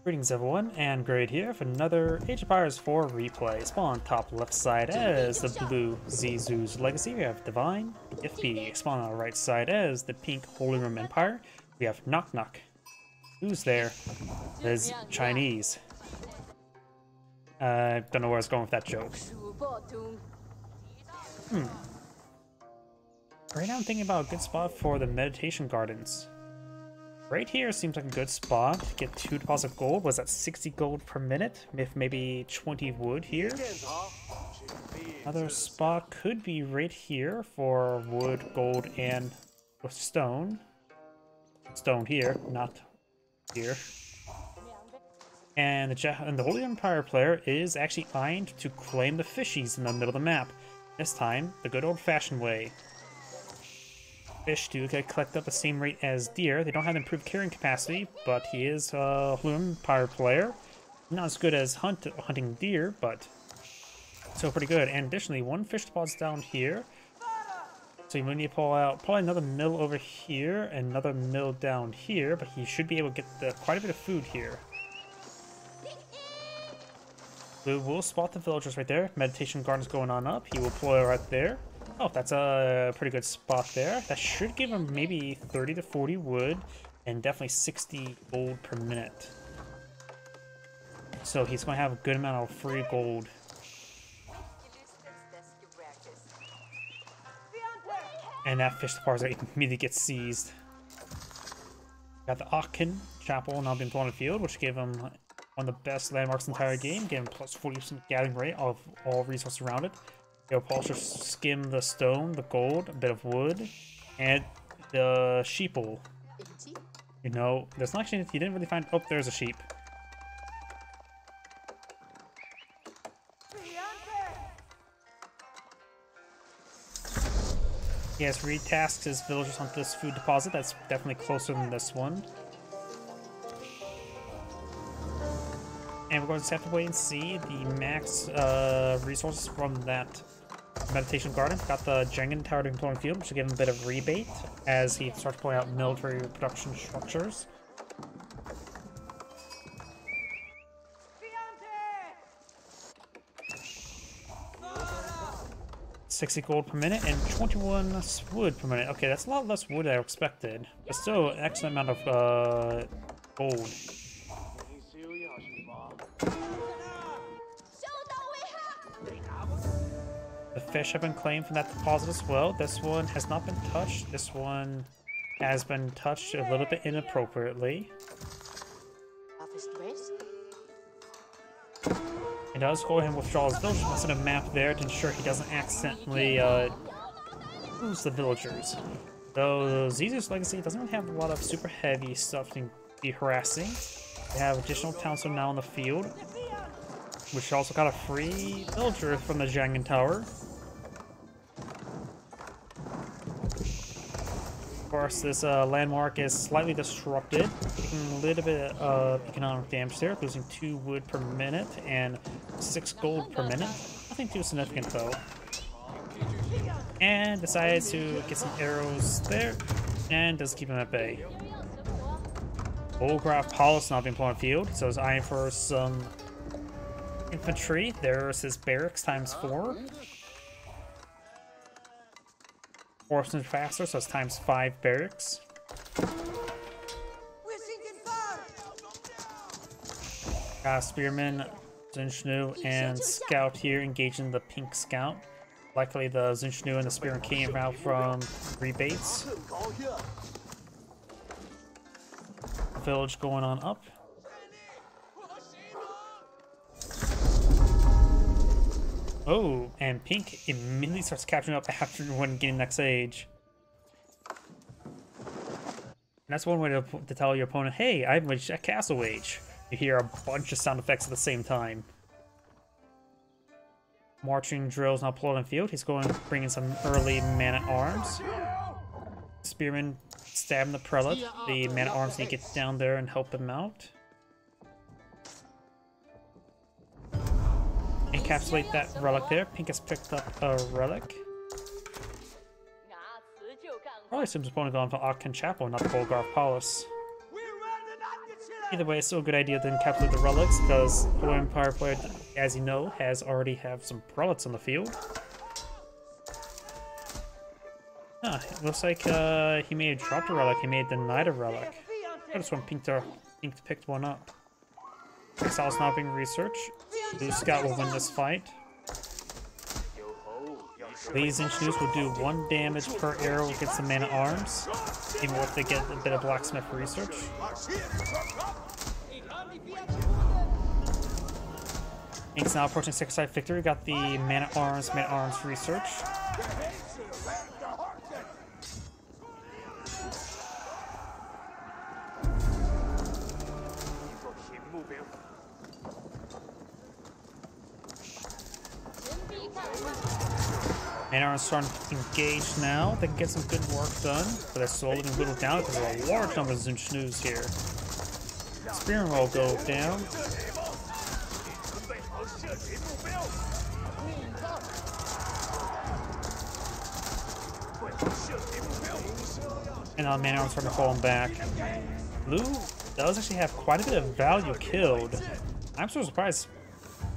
Greetings everyone, and Grade here for another Age of Empires 4 replay. Spawn top left side as the blue Zizu's Legacy, we have DivineDFP. Spawn on the right side as the pink Holy Room Empire, we have KnockKnock. Who's there? There's Chinese. Don't know where I was going with that joke. Right now I'm thinking about a good spot for the meditation gardens. Right here seems like a good spot to get 2 deposit gold. Was that 60 gold per minute? If maybe 20 wood here. Another spot could be right here for wood, gold, and stone. Stone here, not here. And the Holy Empire player is actually eyeing to claim the fishies in the middle of the map. This time, the good old-fashioned way. Fish do get collect up the same rate as deer. They don't have improved carrying capacity, but he is a Empire player. Not as good as hunting deer, but still pretty good. And additionally, 1 fish deposits down here. So you might need to pull out probably another mill over here, and another mill down here, but he should be able to get quite a bit of food here. We will spot the villagers right there. Meditation gardens going on up. He will deploy right there. Oh, that's a pretty good spot there. That should give him maybe 30 to 40 wood and definitely 60 gold per minute. So he's going to have a good amount of free gold. And that fish deposit immediately gets seized. Got the Agion Chapel now being put on the field, which gave him one of the best landmarks in the entire game, giving him plus 40% gathering rate of all resources around it. He'll also skim the stone, the gold, a bit of wood, and the sheeple. You know, there's not actually, you didn't really find, oh, there's a sheep. He has retasked his villagers on this food deposit. That's definitely closer than this one. And we're going to have to wait and see the max resources from that meditation garden. Got the Jengen Tower to control field, which will give him a bit of rebate as he starts pulling out military production structures. $60 gold per minute and 21 wood per minute. Okay, that's a lot less wood than I expected, but still an excellent amount of gold. The fish have been claimed from that deposit as well. This one has not been touched. This one has been touched a little bit inappropriately. It does go ahead and withdraw his villagers. Let's set a map there to ensure he doesn't accidentally lose the villagers. Though Zizu's Legacy doesn't really have a lot of super heavy stuff to be harassing. They have additional towns now in the field, which also got a free villager from the Jengen Tower. Of course, this landmark is slightly disrupted, taking a little bit of economic damage there, losing 2 wood per minute and 6 gold per minute. Nothing too significant though. And decides to get some arrows there, and does keep him at bay. Holograph Palace not being put on field, so he's eyeing for some infantry. There's his barracks times 4. Horsemen faster, so it's times 5 barracks. Spearman, Zinshnu, and Scout here engaging the pink Scout. Likely the Zinshnu and the Spearman came out from rebates. Village going on up. Oh, and pink immediately starts capturing up after when getting next age. And that's one way to tell your opponent, hey, I've reached a castle age. You hear a bunch of sound effects at the same time. Marching drills now pulled on field. He's going to bring in some early man-at-arms. Spearman stabbing the prelate. The man-at-arms need to get down there and help him out. Encapsulate that relic there. Pink has picked up a relic. Probably assumes opponent going for Agion Chapel, not the Holograph Palace. Either way, it's still a good idea to encapsulate the relics, because the Empire player, as you know, already have some relics on the field. Huh, it looks like he may have dropped a relic, he may have denied a relic. I just want Pink picked one up. Exile's not being researched. Blue Scout will win this fight. These engineers will do 1 damage per arrow against the man-at-arms, even if they get a bit of blacksmith research. Ink's now approaching 6-side victory. Got the man-at-arms research. Man-at-arms starting to engage now. They can get some good work done, but they're slowly being whittled down because there's a large number of Zunchnoos here. Spearman will go down. And now man-at-arms starting to fall back. Blue does actually have quite a bit of value killed. I'm so surprised.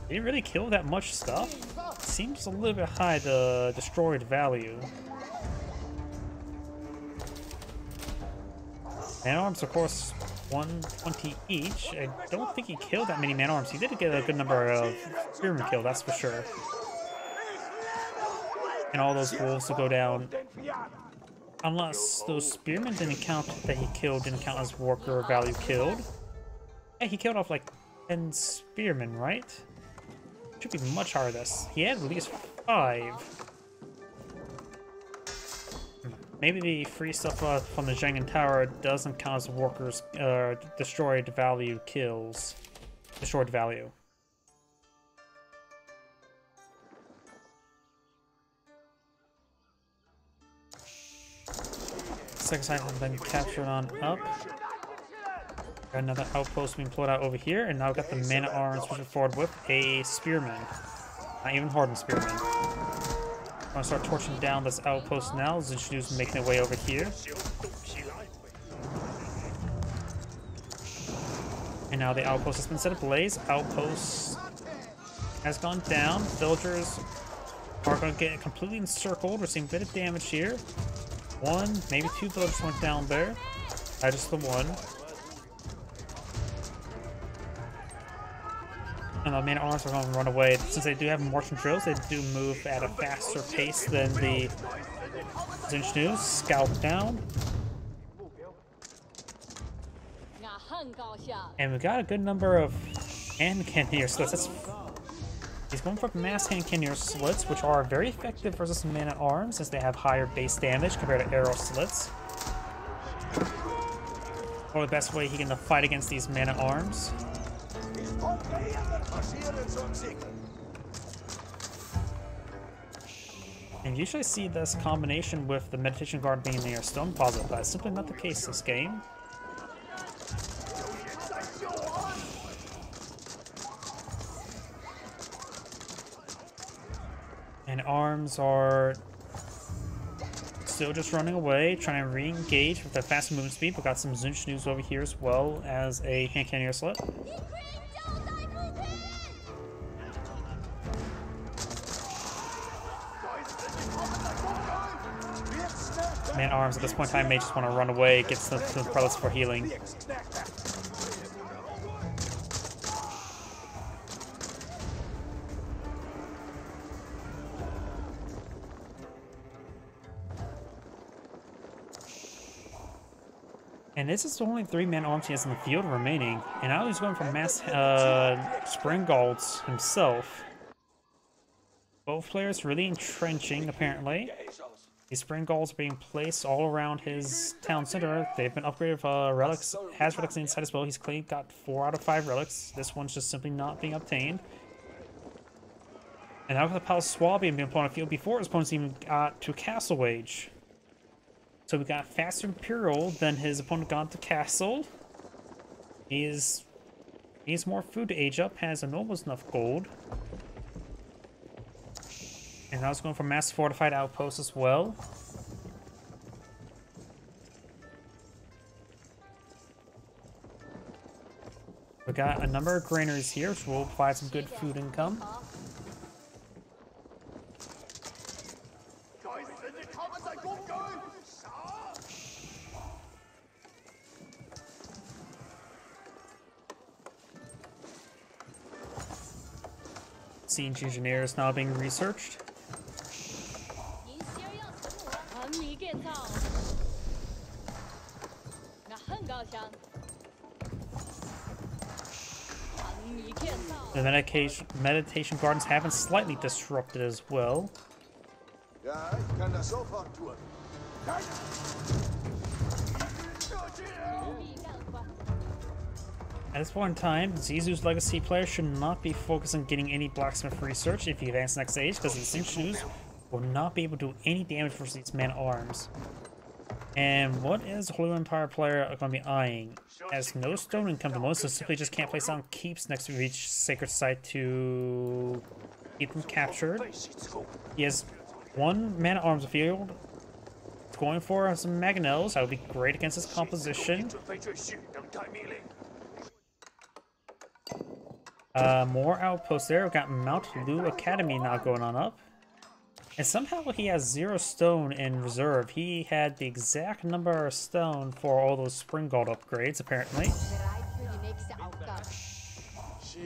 They didn't really kill that much stuff. Seems a little bit high, the destroyed value. Man-at-arms, of course, 120 each. I don't think he killed that many man-at-arms. He did get a good number of spearmen killed, that's for sure. And all those wolves will go down. Unless those spearmen didn't count that he killed, didn't count as worker value killed. Yeah, he killed off like 10 spearmen, right? Should be much higher than this. He had at least 5. Maybe the free stuff from the Zhengan Tower doesn't count as workers destroyed value kills. Destroyed value. Second side has been captured on up. Got another outpost being pulled out over here, and now we've got the man-at-arms pushing forward with a spearman. Not even hardened spearman. I'm gonna start torching down this outpost now. Zunchnoos making their way over here. And now the outpost has been set ablaze. Outpost has gone down. Villagers are going to get completely encircled. We're seeing a bit of damage here. 1, maybe 2 villagers went down there. Just the 1. And the man-at-arms are going to run away. Since they do have marching drills, they do move at a faster pace than the Zunchnoos. Scout down. And we got a good number of hand cannoneer slits. He's going for mass hand cannoneer slits, which are very effective versus man-at-arms, since they have higher base damage compared to arrow slits. Or the best way he can fight against these man-at-arms. And you usually see this combination with the meditation guard being near a stone deposit, but that's simply not the case this game. And arms are still just running away, trying to re-engage with their fast movement speed, but got some Zunchnoos over here as well as a hand cannoneer slit. Man-at-arms at this point in time may just want to run away, get some prelates for healing. And this is only 3 man-at-arms he has in the field remaining, and now he's going for mass Springald's himself. Both players really entrenching, apparently. These Springalds are being placed all around his town center. They've been upgraded with relics, has relics inside as well. He's clearly got 4 out of 5 relics. This one's just simply not being obtained. And now with the Palace Swabian being put on the field before his opponents even got to Castle Age. So we got faster Imperial than his opponent got to Castle. He needs more food to age up, has almost enough gold. And now it's going for mass fortified outposts as well. We got a number of granaries here, which will provide some good food income. Siege engineers now being researched. The meditation gardens have been slightly disrupted as well. At this point in time, Zizu's legacy player should not be focused on getting any blacksmith research if he advances next stage, because the Sing Shoes will not be able to do any damage versus these man-at-arms. And what is Holy Empire player going to be eyeing? Has no stone income the most, so simply just can't place down keeps next to each sacred site to keep them captured. He has one man-at-arms field. Going for some mangonels, that would be great against his composition. More outposts there. We've got Mount Lu Academy now going on up. And somehow he has 0 stone in reserve. He had the exact number of stone for all those spring gold upgrades, apparently.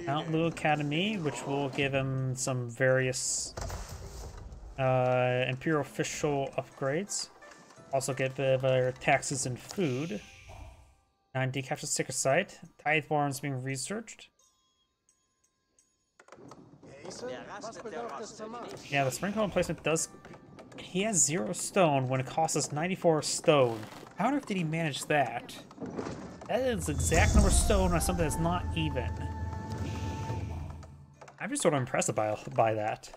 Mount Lu Academy, which will give him some various Imperial official upgrades. Also get better taxes and food. 9 decaptured sacred site. Tithe farms being researched. Yeah, the spring column placement does... He has 0 stone when it costs us 94 stone. How on earth did he manage that? That is the exact number of stone on something that's not even. I'm just sort of impressed by that.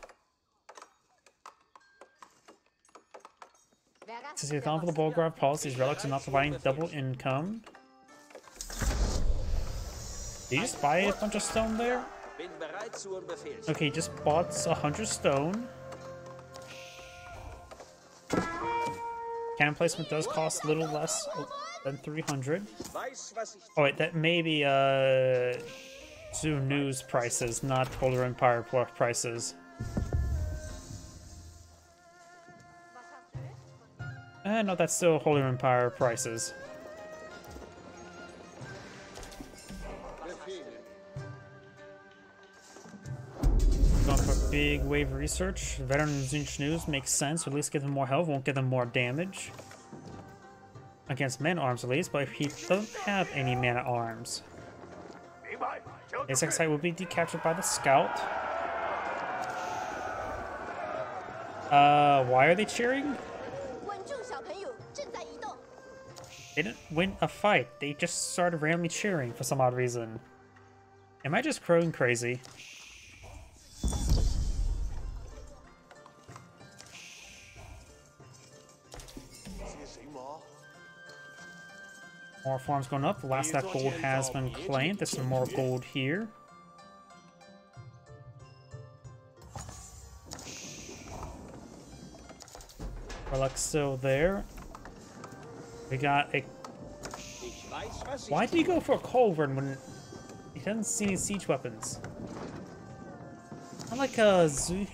Since he's gone for the Bulgrave Pulse, these relics are not providing double income. Did you just buy a bunch of stone there? Okay, he just bought 100 stone. Cannon placement does cost a little less than 300. Oh wait, that may be Zoo News prices, not Polar Empire prices. No, that's still Holy Empire prices. Going for big wave research. Veteran Zinch News makes sense. At least give them more health, won't give them more damage. Against man-at-arms at least, but if he doesn't have any man-at-arms. His next site will be decaptured by the scout. Why are they cheering? They didn't win a fight. They just started randomly cheering for some odd reason. Am I just crowing crazy? More farms going up. The last that gold has been claimed. There's some more gold here. Relics still there. We got a... Why did he go for a culverin when he doesn't see any siege weapons? Not like Zuzi's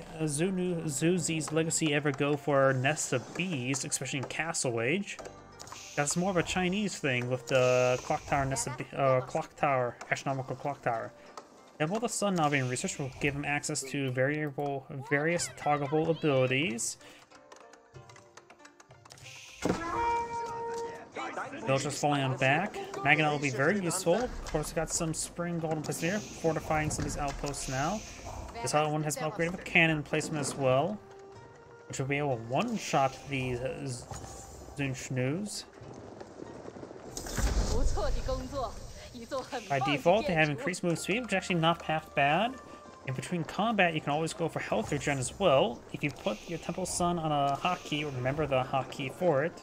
legacy ever go for nests of bees, especially in Castle Age. That's more of a Chinese thing with the clock tower nest of clock tower, astronomical clock tower. Temple of the Sun now being researched will give him access to various toggleable abilities. Villagers falling on back. Magnet will be very useful. Of course, we got some spring golden place here, fortifying some of these outposts now. This other one has been upgraded with cannon placement as well, which will be able to one-shot these Zunschnoos. By default, they have increased move speed, which is actually not half bad. In between combat, you can always go for health regen as well. If you put your Temple Sun on a hotkey, or remember the hotkey for it,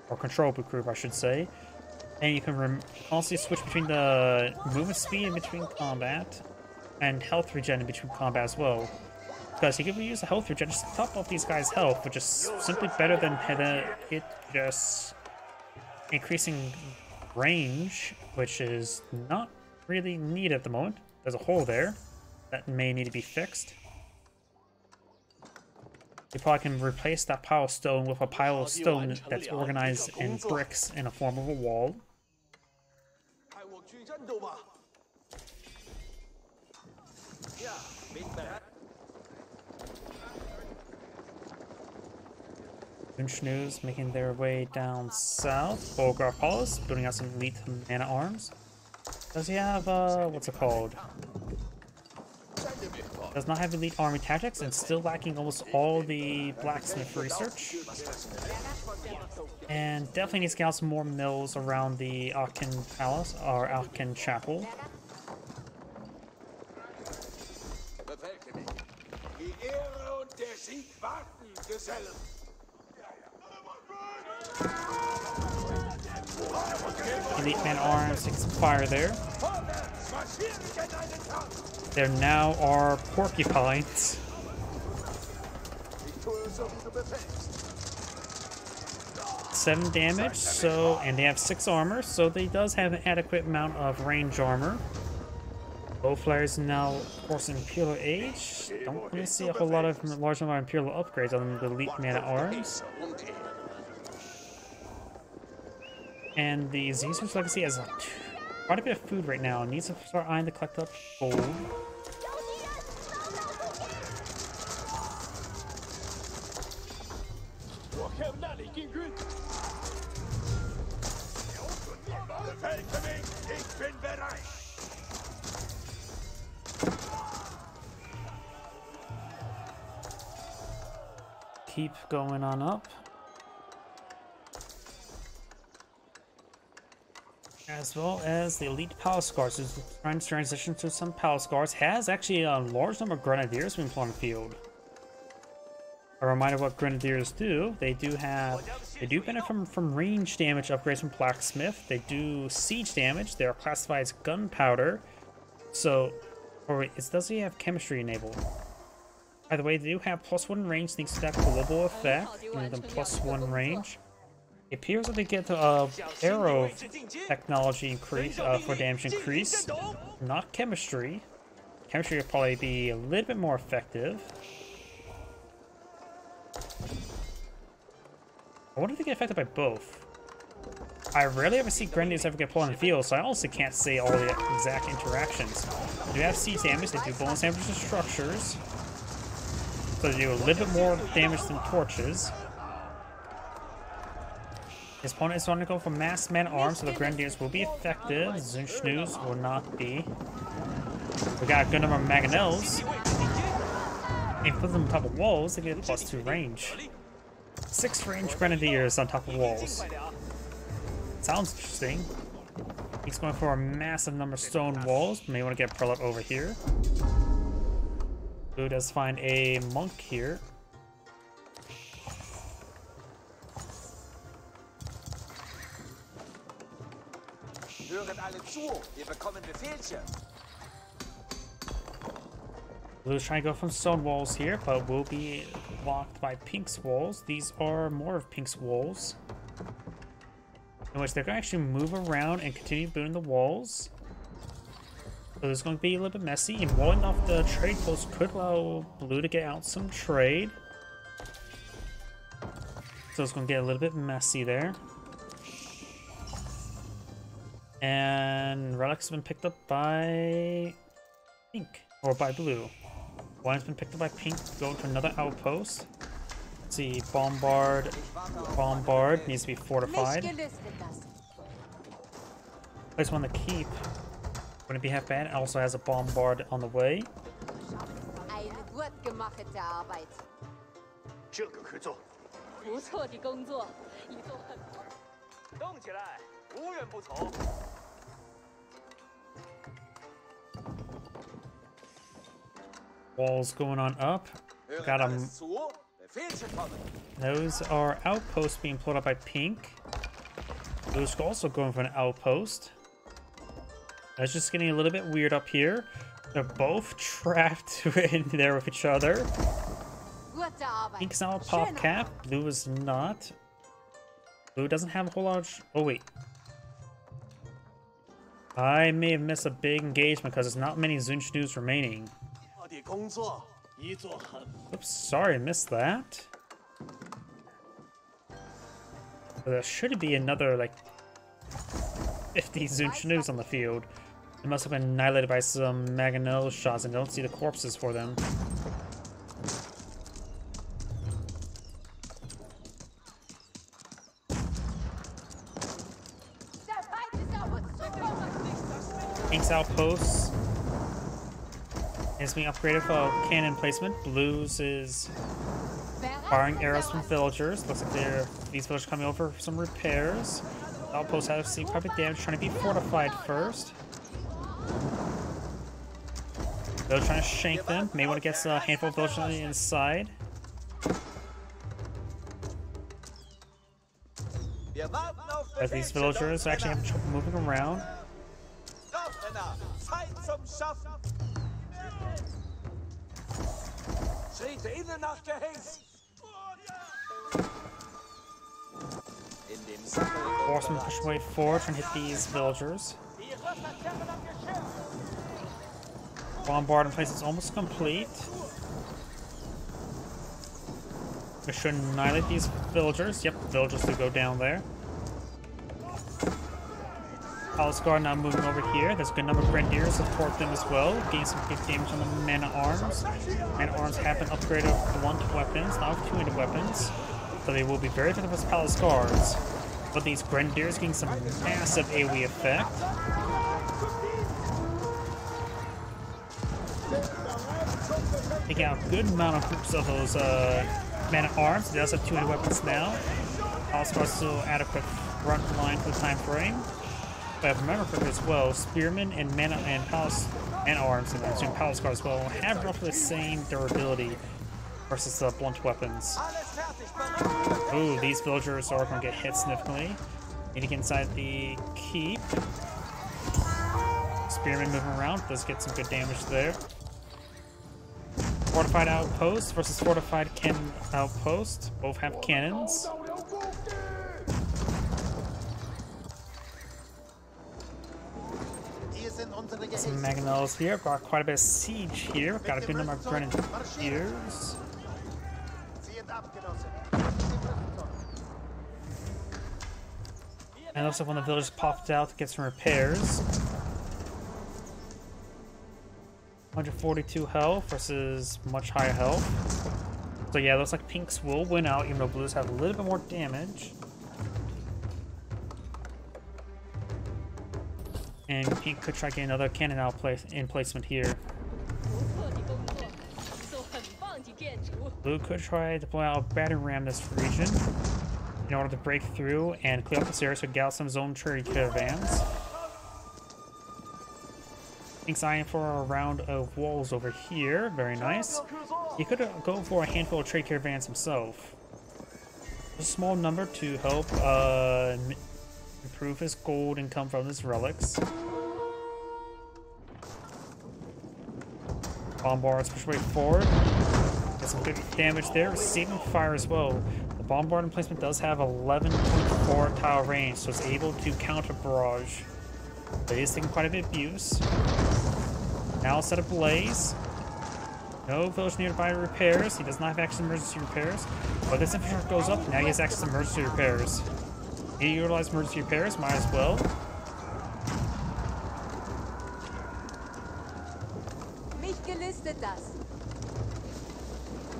or control boot group, I should say, and you can also switch between the movement speed in between combat and health regen in between combat as well. Because you can use the health regen just to top off these guys' health, which is simply better than it just increasing range, which is not really need at the moment. There's a hole there that may need to be fixed. You probably can replace that pile of stone with a pile of stone that's organized in bricks in a form of a wall. Schnews making their way down south. Bulgar Paulus building out some elite mana arms. Does he have what's it called? Does not have elite army tactics and still lacking almost all the blacksmith research. And definitely needs to get out some more mills around the Aachen Palace or Aachen Chapel. Elite man arms taking some fire there. There now are porcupines. Seven damage, so, and they have 6 armor, so they does have an adequate amount of range armor. Bow flyers now, of course, Imperial Age. Don't really see a whole lot of large number of Imperial upgrades on the elite mana arms. And the Zeus's Legacy has quite a bit of food right now. Needs to start eyeing to collect up gold. Keep going on up. As well as the elite palace guards, who's trying to transition to some palace guards, has actually a large number of grenadiers being put on the field. A reminder of what grenadiers do: they do benefit from range damage upgrades from blacksmith. They do siege damage. They are classified as gunpowder. So, or wait, does he have chemistry enabled? By the way, they do have +1 range thanks to that global effect, giving them +1 range. It appears that they get arrow technology increase for damage increase, not chemistry. Chemistry would probably be a little bit more effective. I wonder if they get affected by both. I rarely ever see grenadiers ever get pulled on the field, so I honestly can't say all the exact interactions. They do have siege damage, they do bonus damage to structures. So they do a little bit more damage than torches. His opponent is going to go for mass man arms, so the grenadiers will be effective. Zunschnus will not be. We got a good number of mangonels. If you put them on top of walls, they get +2 range. 6 range grenadiers on top of walls. Sounds interesting. He's going for a massive number of stone walls. May want to get Pearl up over here. Blue does find a monk here. Blue's trying to go from stone walls here, but will be blocked by Pink's walls. These are more of Pink's walls, in which they're going to actually move around and continue building the walls. So it's going to be a little bit messy, and walling off the trade post could allow Blue to get out some trade. So it's going to get a little bit messy there. And relics have been picked up by Pink, or by Blue. One has been picked up by Pink, go to another outpost. Let's see, Bombard needs to be fortified. Place one to keep. Wouldn't be half bad. It also has a Bombard on the way. Walls going on up. Got them. Those are outposts being pulled up by Pink. Blue's also going for an outpost. That's just getting a little bit weird up here. They're both trapped in there with each other. Pink's now a pop cap. Blue is not. Blue doesn't have a whole lot of... Oh, wait. I may have missed a big engagement because there's not many Zunchus remaining. Oops, sorry, I missed that. There should be another, like, 50 Zunchus on the field. They must have been annihilated by some Mangonel shots and don't see the corpses for them. Pink's outposts is being upgraded for cannon placement. Blues is firing arrows from villagers. Looks like these villagers coming over for some repairs. Outposts have seen quite a bit of damage, trying to be fortified first. They're trying to shank them. May want to get a handful of villagers on the inside. As these villagers actually have trouble moving around. Horsemen push away forward, trying to hit these villagers. Bombard in place is almost complete. We should annihilate these villagers. Yep, villagers do go down there. Palace Guard now moving over here. There's a good number of Grenadiers support them as well. Gain some good damage on the Man-at-Arms. Man-at-Arms have been upgraded with blunt weapons, now with two-handed weapons. So they will be very effective as Palace Guards. But these Grenadiers getting some massive AoE effect. Taking out a good amount of groups of those Man-at-Arms. They does have two-handed weapons now. Palace Guards still adequate front line for the time frame. But remember for as well, Spearmen and Palace Man-at-Arms and Palace Guard as well have roughly the same durability versus the blunt weapons. Ooh, these villagers are going to get hit significantly. Need to get inside the keep. Spearmen moving around does get some good damage there. Fortified outpost versus fortified cannon outpost. Both have cannons. Some Mangonels here. Got quite a bit of siege here. Got a good number of Grenadiers. And looks like one of the villagers popped out to get some repairs. 142 health versus much higher health. So yeah, looks like pinks will win out, even though blues have a little bit more damage. And pink could try getting another cannon in placement here. Blue could try to deploy out a battering ram this region in order to break through and clear up this area so get out some zone trade caravans. Pink's eyeing for a round of walls over here. Very nice. He could go for a handful of trade caravans himself. A small number to help improve his gold income from his relics. Bombards push way forward. Get some good damage there. Receiving fire as well. The bombard emplacement does have 11.4 tile range, so it's able to counter barrage. But it is taking quite a bit of abuse. Now set ablaze. No village nearby repairs. He does not have access to emergency repairs. But this infrastructure goes up, now he has access to emergency repairs. He utilized emergency repairs, might as well.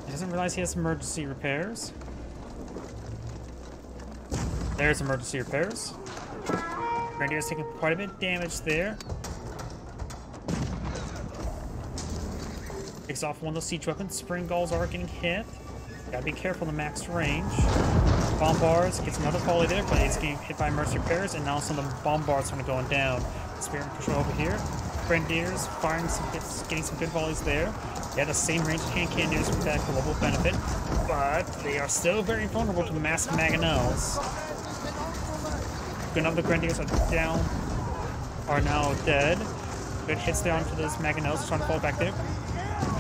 He doesn't realize he has emergency repairs. There's emergency repairs. Grenadier's taking quite a bit of damage there. Takes off one of those siege weapons. Spring Gulls are getting hit. Gotta be careful in the max range. Bombards gets another volley there, but it's getting hit by emergency repairs, and now some of the bombards are going down. Spearman push over here. Grenadiers firing some hits, getting some good volleys there. They have the same range as Cannoneers with that global benefit, but they are still very vulnerable to massive Mangonels. Good number of Grenadiers are now dead. Good hits down for those Mangonels trying to fall back there.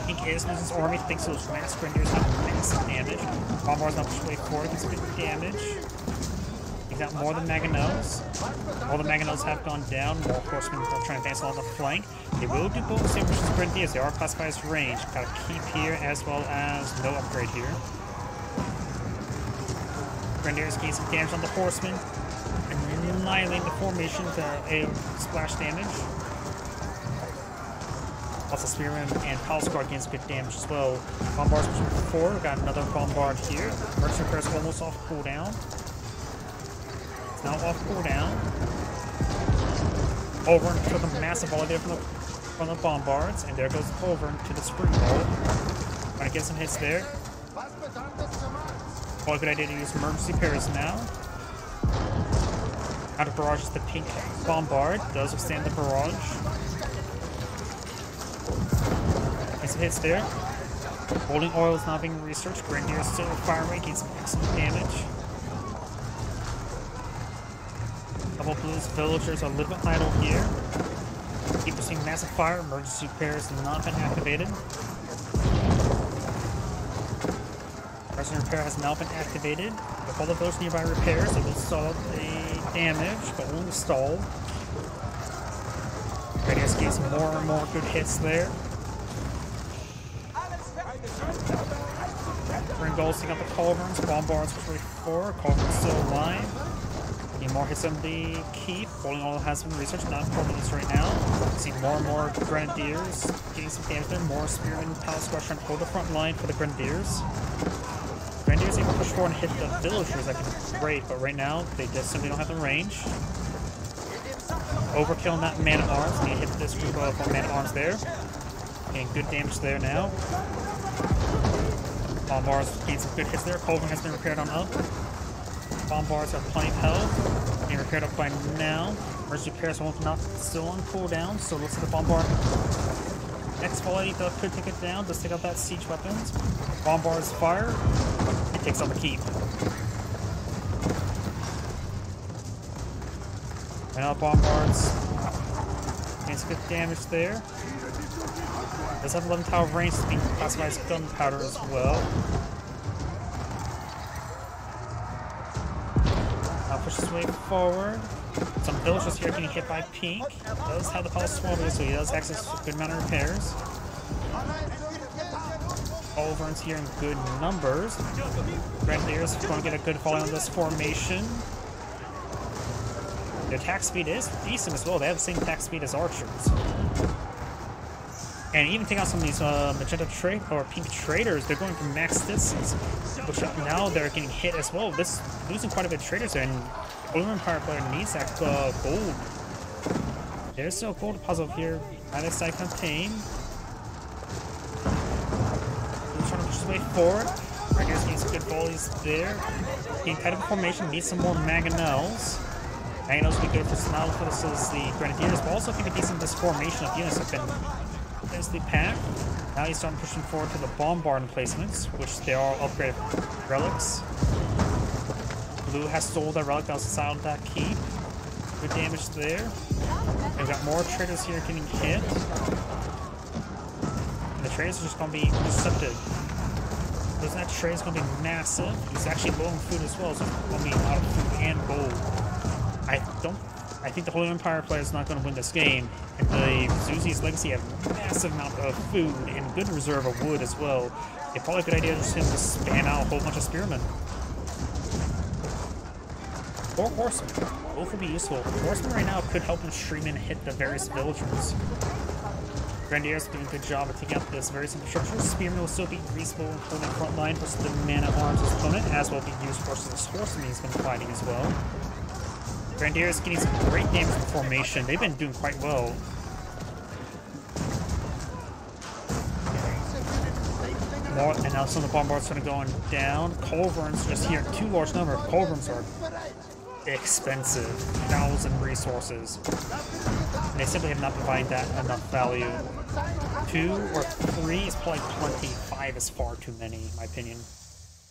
Pink is losing his army, thinks those mass Grenadiers have massive damage. Bombards now push way forward, gets a bit of damage. He's out more than Mangonels. All the Mangonels have gone down. More horsemen are trying to advance along the flank. They will do both same versus Grenadiers. They are classified as range. Got a keep here as well as no upgrade here. Grenadiers gain some damage on the horsemen. Annihilating the formation to a splash damage. Also, Spearman and Palace Guard gains good damage as well. Bombards pushing forward. We've got another Bombard here. Merchant Repair is almost off cooldown. It's now off cooldown. Over into the massive volley there from the Bombards. And there goes over into the Springbolt. Trying to get some hits there. Probably a good idea to use emergency pairs now. Out of barrage is the pink Bombard. Does withstand the barrage. Some hits there. Holding oil is not being researched. Grenadier still fire rate, gains some excellent damage. Double Blues villagers are a little bit idle here. Keep receiving massive fire. Emergency repair has not been activated. Emergency repair has now been activated. With all of those nearby repairs, it will stall the damage, but only stall. Grenadiers gain some more and more good hits there. Goals taking out the Culverins. Bombards for 44. Culverins still alive. Need more hits on the keep. Holding all has been researched, not important this right now. See more and more Grenadiers getting some damage there. More Spearmen and Palace Guard trying to hold the front line for the Grenadiers. Grenadiers able to push forward and hit the villagers. That can be great, but right now they just simply don't have the range. Overkill on that man-at-arms. Need to hit this group of man-at-arms there. Getting good damage there now. Bombards gain some good hits there. Culverin has been repaired on up. Bombards have plenty of health. Being repaired up by now. Emergency repairs will not still on cooldown, so looks like the Bombard next volley could take it down. Does take out that siege weapons. Bombards fire. It takes out the keep. And now Bombards gain some good damage there. Does have 11 tower range, being classified as gunpowder as well. Now push his way forward. Some villagers here getting hit by pink. Does have the palace swallow, so he does access a good amount of repairs. Culverins here in good numbers. Grenadiers going to get a good volley on this formation. Their attack speed is decent as well. They have the same attack speed as archers. And even take out some of these magenta or pink traders, they're going for max distance, which now they're getting hit as well. This losing quite a bit of traders, and Blue Empire player needs that gold. There's still a gold puzzle here. Either side contain. Trying to push his way forward. Regulars getting some good volleys there. Getting tight of formation, needs some more Mangonels. Mangonels will be good for Snarl for the Grenadiers, but also can be decent this formation of units have been the pack. Now he's starting pushing forward to the Bombard emplacements, which they are upgraded relics. Blue has stole that relic that was inside of that keep. Good damage there. We've got more traders here getting hit. And the traders are just going to be intercepted. Because that trade is going to be massive. He's actually low on food as well, so it's going to be out of food and gold. I think the Holy Empire player is not going to win this game. And the Zuzi's Legacy have a massive amount of food and good reserve of wood as well. It's probably a good idea just him to span out a whole bunch of spearmen. Or horsemen. Both would be useful. Horsemen right now could help him stream and hit the various villagers. Grenadiers doing a good job of taking out this various infrastructure. Spearmen will still be reasonable in holding the front line versus the man-at-arms opponent, as well be used versus this horseman he's been fighting as well. Grenadiers getting some great damage in formation. They've been doing quite well. More, and now some of the Bombards are going down. Culverins just here in too large number. Culverins are expensive. 1,000 resources. And they simply have not provided that enough value. 2 or 3 is probably plenty. 5 is far too many, in my opinion.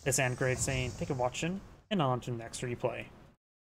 This is Android saying, thank you for watching, and on to the next replay.